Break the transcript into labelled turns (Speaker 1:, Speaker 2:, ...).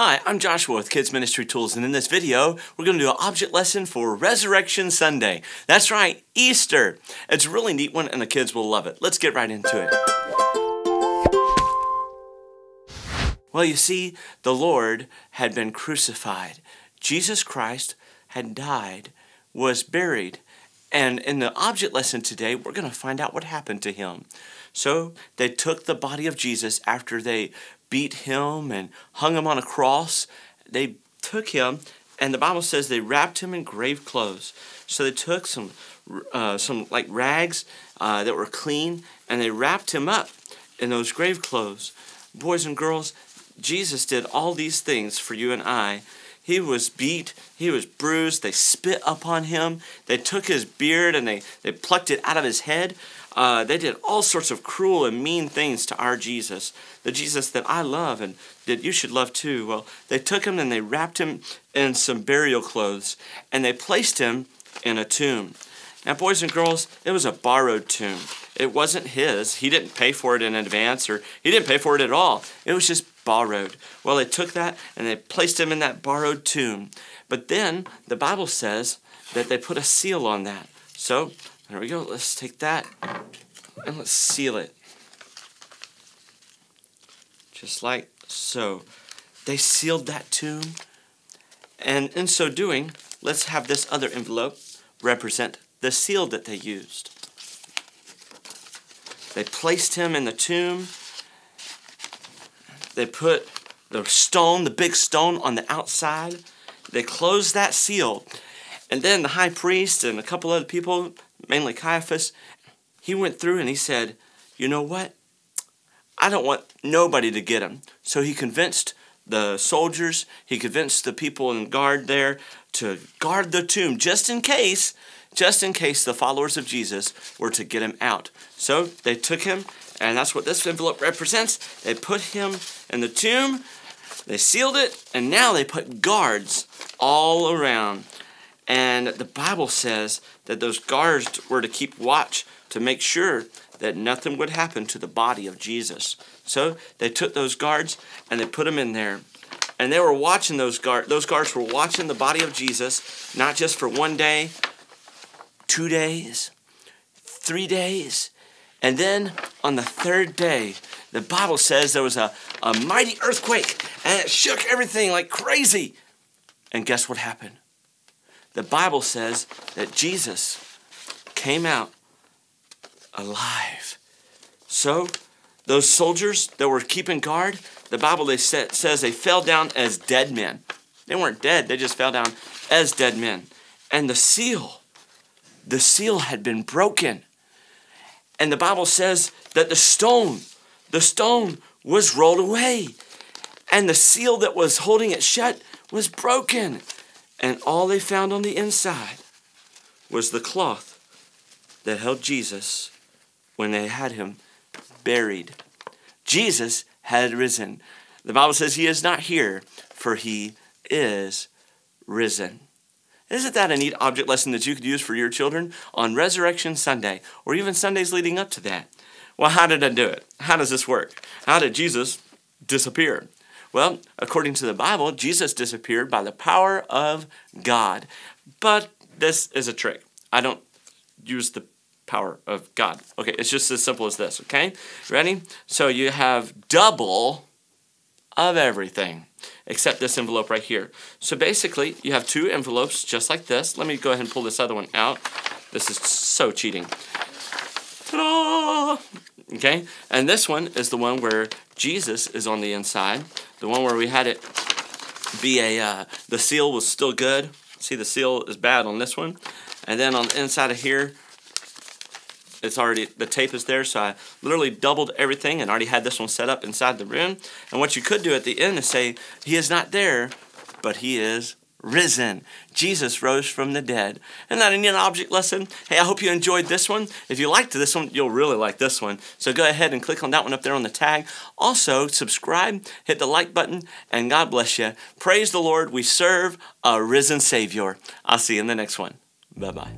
Speaker 1: Hi, I'm Joshua with Kids Ministry Tools, and in this video, we're going to do an object lesson for Resurrection Sunday. That's right, Easter. It's a really neat one, and the kids will love it. Let's get right into it. Well, you see, the Lord had been crucified. Jesus Christ had died, was buried, and in the object lesson today, we're going to find out what happened to him. So they took the body of Jesus after they beat him and hung him on a cross. They took him, and the Bible says they wrapped him in grave clothes. So they took some like rags that were clean, and they wrapped him up in those grave clothes. Boys and girls, Jesus did all these things for you and I. He was beat, he was bruised, they spit upon him, they took his beard and they plucked it out of his head. They did all sorts of cruel and mean things to our Jesus, the Jesus that I love and that you should love too. Well, they took him and they wrapped him in some burial clothes and they placed him in a tomb. Now, boys and girls, it was a borrowed tomb. It wasn't his. He didn't pay for it in advance, or he didn't pay for it at all. It was just borrowed. Well, they took that and they placed him in that borrowed tomb. But then the Bible says that they put a seal on that. So there we go. Let's take that and let's seal it. Just like so. They sealed that tomb. And in so doing, let's have this other envelope represent the seal that they used. They placed him in the tomb. They put the stone, the big stone, on the outside. They closed that seal. And then the high priest and a couple other people, mainly Caiaphas, he went through and he said, you know what? I don't want nobody to get him. So he convinced the soldiers, he convinced the people in guard there to guard the tomb just in case the followers of Jesus were to get him out. So they took him, and that's what this envelope represents. They put him in the tomb, they sealed it, and now they put guards all around. And the Bible says that those guards were to keep watch to make sure that nothing would happen to the body of Jesus. So they took those guards and they put them in there. And they were watching those guards. Those guards were watching the body of Jesus, not just for 1 day, 2 days, 3 days. And then on the third day, the Bible says there was a mighty earthquake and it shook everything like crazy. And guess what happened? The Bible says that Jesus came out alive. So those soldiers that were keeping guard, the Bible says they fell down as dead men. They weren't dead, they just fell down as dead men. And the seal had been broken. And the Bible says that the stone was rolled away. And the seal that was holding it shut was broken. And all they found on the inside was the cloth that held Jesus when they had him buried. Jesus had risen. The Bible says he is not here, for he is risen. Isn't that a neat object lesson that you could use for your children on Resurrection Sunday, or even Sundays leading up to that? Well, how did I do it? How does this work? How did Jesus disappear? Well, according to the Bible, Jesus disappeared by the power of God. But this is a trick. I don't use the power of God. Okay, it's just as simple as this, okay? Ready? So you have double of everything, except this envelope right here. So basically, you have two envelopes just like this. Let me go ahead and pull this other one out. This is so cheating. Ta-da! Okay, and this one is the one where Jesus is on the inside. The one where we had it be the seal was still good. See, the seal is bad on this one. And then on the inside of here, it's already, the tape is there, so I literally doubled everything and already had this one set up inside the room. And what you could do at the end is say, he is not there, but he is risen. Jesus rose from the dead. Isn't that a neat object lesson? Hey, I hope you enjoyed this one. If you liked this one, you'll really like this one. So go ahead and click on that one up there on the tag. Also, subscribe, hit the like button, and God bless you. Praise the Lord. We serve a risen Savior. I'll see you in the next one. Bye-bye.